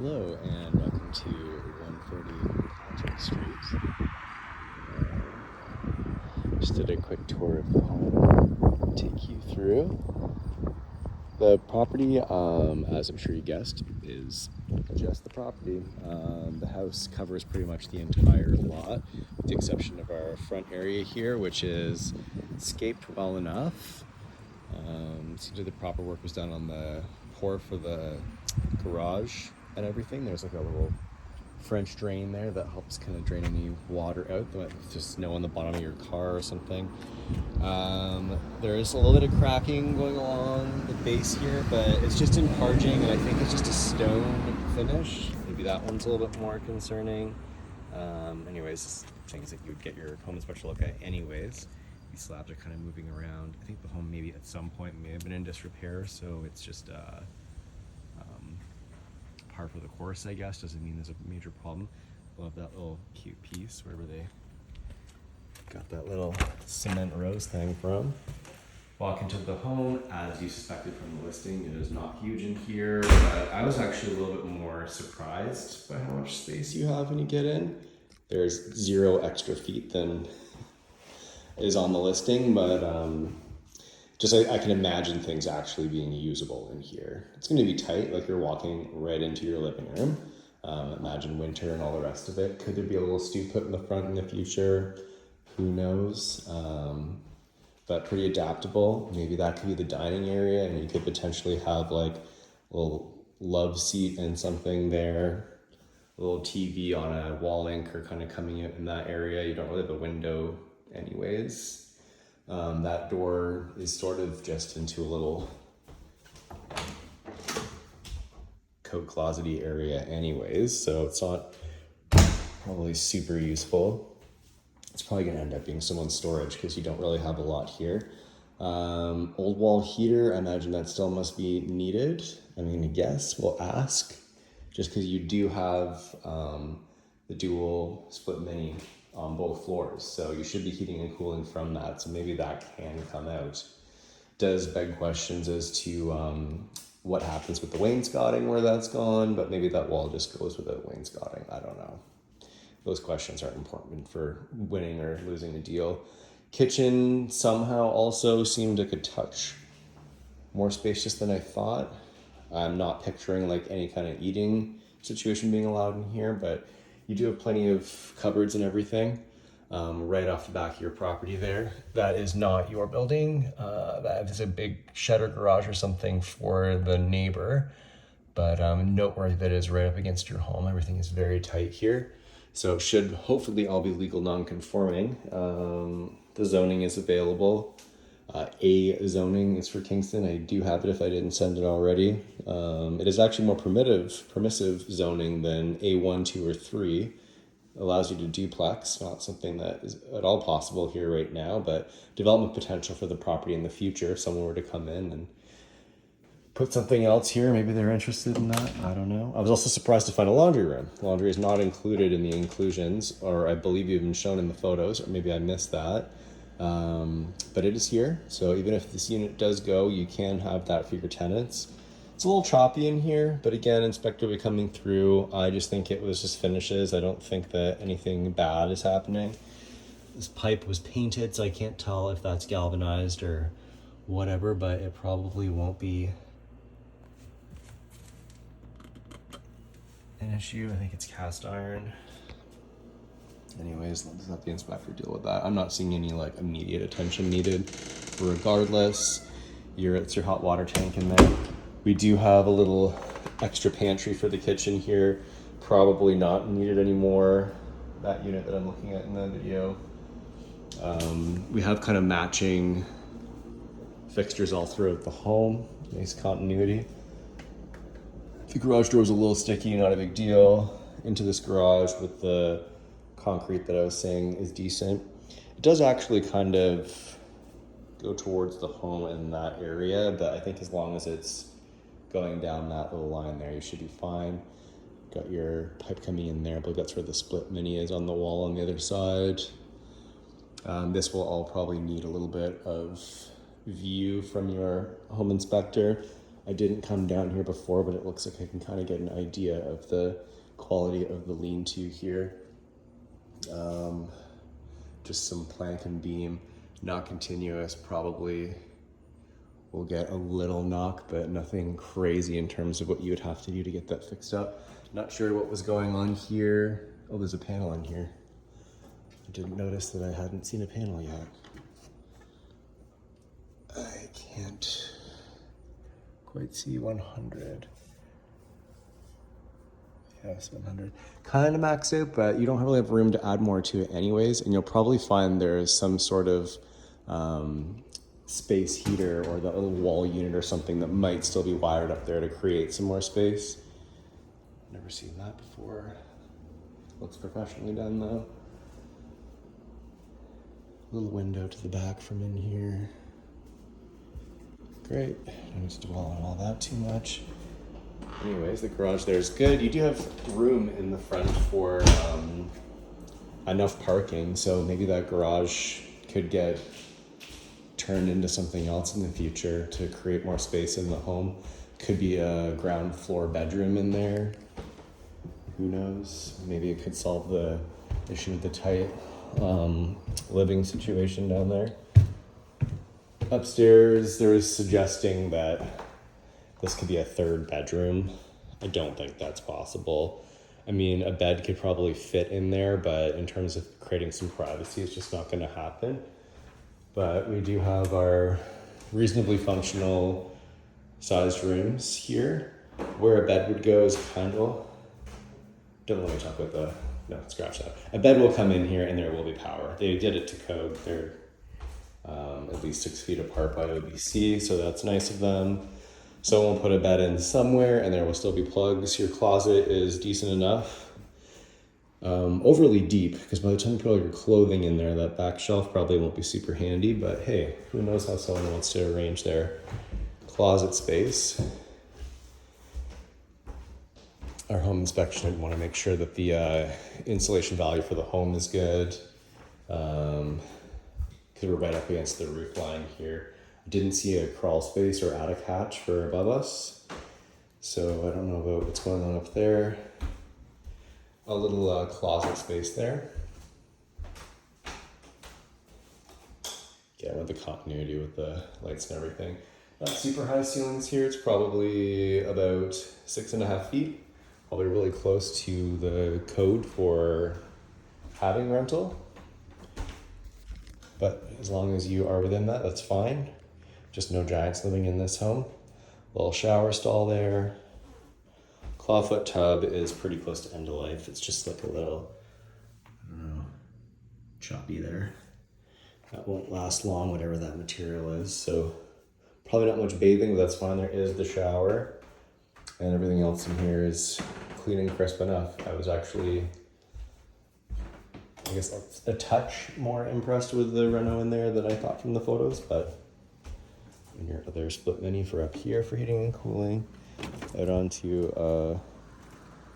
Hello and welcome to 140 Patrick Street. Just did a quick tour of the home, take you through. The property, as I'm sure you guessed, is just the property. The house covers pretty much the entire lot, with the exception of our front area here, which is scaped well enough. Seems like the proper work was done on the pour for the garage and everything. There's like a little French drain there that helps kind of drain any water out. Just snow on the bottom of your car or something. There is a little bit of cracking going along the base here, but it's just in parging, and I think it's just a stone finish. Maybe that one's a little bit more concerning. Anyways, things that you would get your home inspector look at anyways. These slabs are kind of moving around. I think the home maybe at some point may have been in disrepair, so it's just par for the course, I guess. Doesn't mean there's a major problem. Love that little cute piece wherever they got that little cement rose thing from. Walk into the home, as you suspected from the listing, it is not huge in here, but I was actually a little bit more surprised by how much space you have when you get in. There's 0 extra feet than is on the listing, but I can imagine things actually being usable in here. It's going to be tight, like you're walking right into your living room. Imagine winter and all the rest of it. Could there be a little stoop put in the front in the future? Who knows? But pretty adaptable. Maybe that could be the dining area, and you could potentially have like a little love seat and something there. A little TV on a wall anchor kind of coming out in that area. You don't really have a window anyways. That door is sort of just into a little coat closet-y area anyways, so it's not probably super useful. It's probably gonna end up being someone's storage because you don't really have a lot here. Old wall heater, I imagine that still must be needed. I'm gonna guess, we'll ask, just because you do have the dual split mini on both floors, so you should be heating and cooling from that, so maybe that can come out. Does beg questions as to what happens with the wainscoting where that's gone, but maybe that wall just goes without wainscoting. I don't know. Those questions aren't important for winning or losing a deal. Kitchen somehow also seemed like a touch more spacious than I thought. I'm not picturing like any kind of eating situation being allowed in here, but you do have plenty of cupboards and everything right off the back of your property there. That is not your building. That is a big shutter garage or something for the neighbor, but noteworthy that it is right up against your home. Everything is very tight here. So it should hopefully all be legal non-conforming. The zoning is available. A zoning is for Kingston. I do have it if I didn't send it already. It is actually more permissive zoning than A1, 2, or 3. Allows you to duplex, not something that is at all possible here right now, but development potential for the property in the future if someone were to come in and put something else here. Maybe they're interested in that. I don't know. I was also surprised to find a laundry room. Laundry is not included in the inclusions, or I believe even shown in the photos, or maybe I missed that. But it is here, so even if this unit does go, you can have that for your tenants. It's a little choppy in here, but again, inspector will be coming through. I just think it was just finishes. I don't think that anything bad is happening. This pipe was painted, so I can't tell if that's galvanized or whatever, but it probably won't be an issue. I think it's cast iron. Anyways, let's let the inspector deal with that. I'm not seeing any like immediate attention needed. Regardless, it's your hot water tank in there. We do have a little extra pantry for the kitchen here. Probably not needed anymore. That unit that I'm looking at in the video. We have kind of matching fixtures all throughout the home. Nice continuity. The garage door is a little sticky, not a big deal. Into this garage with the concrete that I was saying is decent. It does actually kind of go towards the home in that area, but I think as long as it's going down that little line there, you should be fine. Got your pipe coming in there, but that's where the split mini is on the wall on the other side. This will all probably need a little bit of view from your home inspector. I didn't come down here before, but it looks like I can kind of get an idea of the quality of the lean-to here. Just some plank and beam, not continuous, probably will get a little knock, but nothing crazy in terms of what you would have to do to get that fixed up. Not sure what was going on here. Oh, there's a panel on here. I didn't notice that I hadn't seen a panel yet. I can't quite see 100. Yes, 100. Kind of max out, but you don't really have room to add more to it anyways, and you'll probably find there's some sort of space heater or the little wall unit or something that might still be wired up there to create some more space. Never seen that before. Looks professionally done though. Little window to the back from in here. Great, don't need to dwell on all that too much. Anyways, the garage there is good. You do have room in the front for enough parking, so maybe that garage could get turned into something else in the future to create more space in the home. Could be a ground floor bedroom in there. Who knows? Maybe it could solve the issue with the tight living situation down there. Upstairs, there was suggesting that this could be a third bedroom. I don't think that's possible. I mean, a bed could probably fit in there, but in terms of creating some privacy, it's just not going to happen. But we do have our reasonably functional sized rooms here. Where a bed would go is kind of, don't let me talk about the, no, scratch that. A bed will come in here and there will be power. They did it to code. They're at least 6 feet apart by OBC, so that's nice of them. Someone will put a bed in somewhere and there will still be plugs. Your closet is decent enough. Overly deep, because by the time you put all your clothing in there, that back shelf probably won't be super handy, but hey, who knows how someone wants to arrange their closet space. Our home inspection would want to make sure that the insulation value for the home is good, because we're right up against the roof line here. Didn't see a crawl space or attic hatch for above us, so I don't know about what's going on up there. A little closet space there. Again, with the continuity with the lights and everything. Not super high ceilings here. It's probably about 6.5 feet. Probably really close to the code for having rental. But as long as you are within that, that's fine. Just no giants living in this home. Little shower stall there. Clawfoot tub is pretty close to end of life. It's just like a little, I don't know, choppy there. That won't last long, whatever that material is. So probably not much bathing, but that's fine. There is the shower, and everything else in here is clean and crisp enough. I was actually, I guess, a touch more impressed with the reno in there than I thought from the photos, but and your other split mini for up here for heating and cooling. Out onto a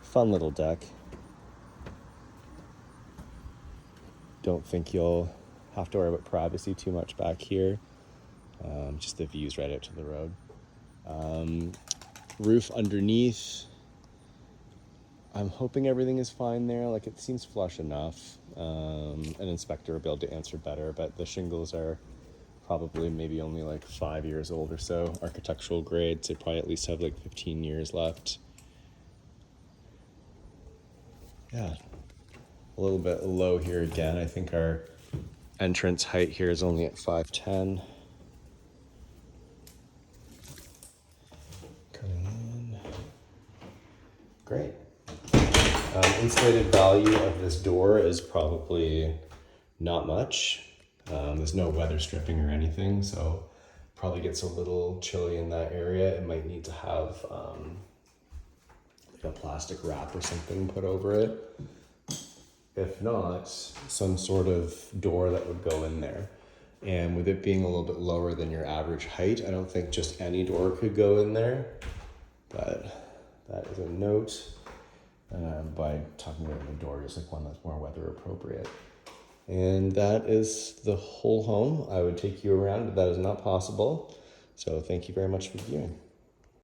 fun little deck. Don't think you'll have to worry about privacy too much back here. Just the views right out to the road. Roof underneath. I'm hoping everything is fine there. Like, it seems flush enough. An inspector will be able to answer better, but the shingles are probably maybe only like 5 years old or so. Architectural grades, they probably at least have like 15 years left. Yeah, a little bit low here again. I think our entrance height here is only at 5'10". Coming in. Great. Insulated value of this door is probably not much. There's no weather stripping or anything, so probably gets a little chilly in that area. It might need to have like a plastic wrap or something put over it. If not, some sort of door that would go in there. And with it being a little bit lower than your average height, I don't think just any door could go in there. But that is a note. By talking about the door, just like one that's more weather appropriate. And that is the whole home. I would take you around, but that is not possible. So thank you very much for viewing.